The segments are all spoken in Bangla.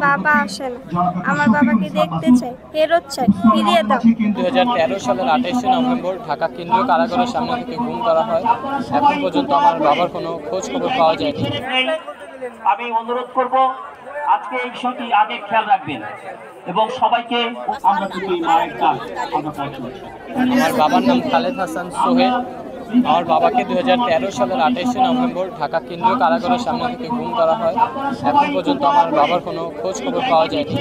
বাবা আসে না, আমার বাবাকে দেখতে চাই, ফেরত চাই, ফিরিয়ে দাও। 2013 সালের 28শে নভেম্বর ঢাকা কেন্দ্রীয় কারাগারের সামনে থেকে গুম করা হয়। এখন পর্যন্ত আমার বাবার কোনো খোঁজ খবর পাওয়া যায়নি। আমি অনুরোধ করব আজকে এই বিষয়টি আগে খেয়াল রাখবেন এবং সবাইকে আমরা আমার বাবার নাম খালেদ হাসান সোহেল। আমার বাবাকে 2013 সালের 28শে নভেম্বর ঢাকা কেন্দ্রীয় কারাগারের সামনে থেকে গুম করা হয়। এখন পর্যন্ত আমার বাবার কোনো খোঁজ খবর পাওয়া যায়নি।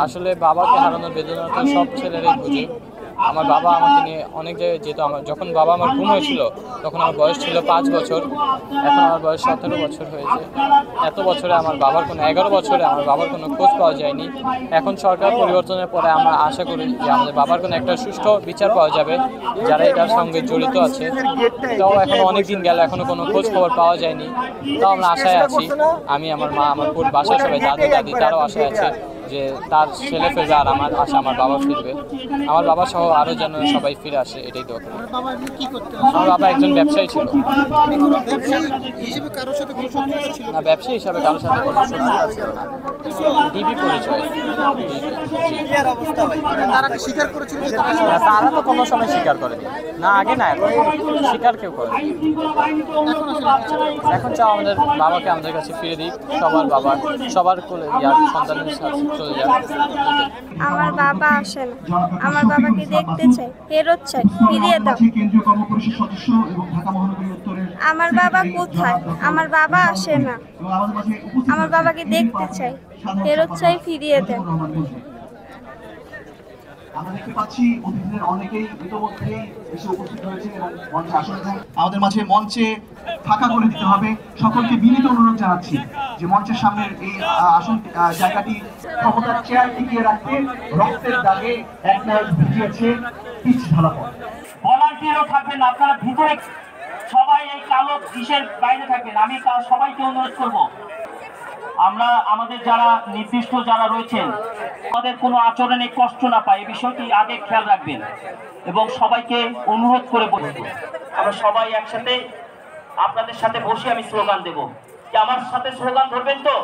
আসলে বাবাকে হারানোর বেদনা তো সব ছেলেরাই বুঝে। আমার বাবা আমাকে নিয়ে অনেক জায়গায় যেত। যখন বাবা আমার গুম হয়েছিল তখন আমার বয়স ছিল 5 বছর, এখন আমার বয়স 17 বছর হয়েছে। এত বছরে আমার বাবার কোনো 11 বছরে আমার বাবার কোনো খোঁজ পাওয়া যায়নি। এখন সরকার পরিবর্তনের পরে আমরা আশা করি যে আমাদের বাবার কোনো একটা সুষ্ঠু বিচার পাওয়া যাবে যারা এটার সঙ্গে জড়িত আছে। তাও এখন অনেক দিন গেল, এখনো কোনো খোঁজ খবর পাওয়া যায়নি। তাও আমরা আশায় আছি। আমি, আমার মা, আমার বাসায় সবাই, দাদু দাদি, তারাও আশায় আছে যে তার ছেলে ফিরবে আর আমার আশা আমার বাবা ফিরবে। আমার বাবা সহ আরও যেন সবাই ফিরে আসে, এটাই দোয়া করি। আমার বাবা একজন ব্যবসায়ী ছিল। না, ব্যবসায়ী হিসাবে কারোর সাথে কোনো শত্রুতা ছিল না। ডিবি পরিচয়। তারা তো কোনো সময় স্বীকার করেনি। না আগে না, এখন স্বীকার কেউ করেনি। এখন চাও আমাদের বাবাকে আমাদের কাছে ফিরে দিই। সবার বাবা সবার কোলে সন্তানের সাথে চলে যাক। আমার বাবা আসে না, আমার বাবাকে দেখতে চাই, ফেরত চাই, ফিরিয়ে দাও। আমার বাবা কোথায়? আমার বাবা আসে না, আমার বাবাকে দেখতে চাই, ফেরত চাই, ফিরিয়ে দাও। আমরা দেখতে পাচ্ছি অতিথিদের অনেকেই ইতিমধ্যেই এসে উপস্থিত হয়েছে এবং মঞ্চে আসনে আমাদের মাঝে মঞ্চে ফাঁকা করে দিতে হবে। সকলকে বিনীত অনুরোধ জানাচ্ছি যে মঞ্চের সামনের এই আসন জায়গাটি ক্ষমতার চেয়ার টিকিয়ে রাখতে রক্তের দাগে এক নায়ক ভিজিয়েছে পিচ ঢালা পথ। ভলান্টিয়ারও থাকবেন, আপনারা ভিতরে সবাই এই কালো ইসের বাইরে থাকবেন। আমি সবাইকে অনুরোধ করব আমরা আমাদের যারা নির্দিষ্ট যারা রয়েছেন আমাদের কোনো আচরণে কষ্ট না পায় এই বিষয়টি আগে খেয়াল রাখবেন এবং সবাইকে অনুরোধ করে বলবো আমরা সবাই একসাথে আপনাদের সাথে বসে আমি স্লোগান দেব। যে আমার সাথে স্লোগান ধরবেন তো?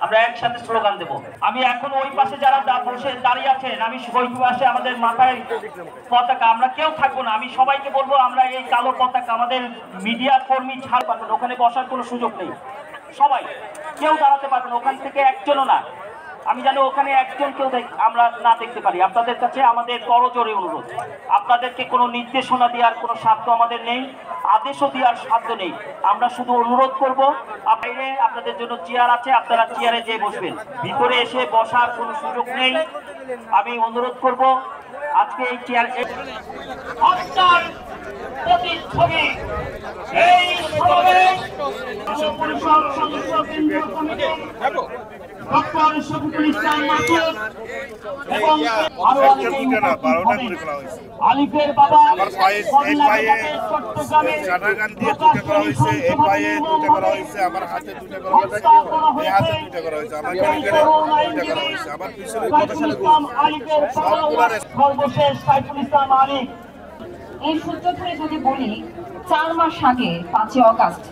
আমরা একসাথে স্লোগান দেব। আমি এখন ওই পাশে যারা বসে দাঁড়িয়ে আছেন, আমি ওই পাশে আমাদের মাথায় পতাকা, আমরা কেউ থাকবো না। আমি সবাইকে বলবো আমরা এই কালো পতাকা, আমাদের মিডিয়া কর্মী ছাড় পাবেন, ওখানে বসার কোনো সুযোগ নেই। সবাই কেউ দাঁড়াতে পারবেন, ওখান থেকে একজনও না। আমি জানি ওখানে একজন কেউ আমরা না দেখতে পারি। আপনাদের কাছে আমাদের করজোরে অনুরোধ, আপনাদেরকে কোনো নির্দেশনা দেওয়ার কোনো সাধ্য আমাদের নেই, আদেশও দেওয়ার সাধ্য নেই। আমরা শুধু অনুরোধ করবো বাইরে আপনাদের জন্য চেয়ার আছে, আপনারা চেয়ারে যেয়ে বসবেন, ভিতরে এসে বসার কোনো সুযোগ নেই। আমি অনুরোধ করব আজকে এই চেয়ার প্রতিচ্ছবি এই সমাবেশ পরিষদ সদস্য কেন্দ্রীয় কমিটি ডক্টর শফিকুল ইসলাম মাসুদ এবং আরো আলিফের বাবা চাটাগান দিয়ে দুটো করা হয়েছে, এই পায়ে দুটো করা হয়েছে, আমার হাতে দুটো করা হয়েছে, এই হাতে দুটো করা হয়েছে, আমার দুটো করা হয়েছে, আমার পিছনে কত সালে সর্বশেষ সাইফুল ইসলাম আলিফ। এই সূত্র ধরে যদি বলি 4 মাস আগে 5 অগাস্ট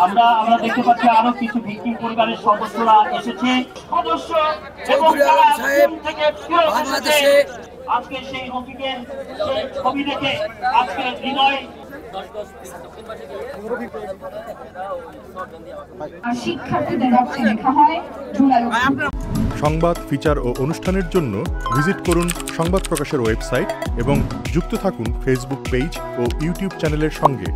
আমরা আমরা দেখতে পাচ্ছি আরো কিছু ভিকটিম পরিবারের সদস্যরা এসেছে, সদস্য এবং বাংলাদেশে আজকে সেই রফিকের সেই ছবি দেখে আজকে হৃদয় শিক্ষার্থীদের রক্তে লেখা হয় জুলাই। সংবাদ, ফিচার ও অনুষ্ঠানের জন্য ভিজিট করুন সংবাদ প্রকাশের ওয়েবসাইট এবং যুক্ত থাকুন ফেসবুক পেজ ও ইউটিউব চ্যানেলের সঙ্গে।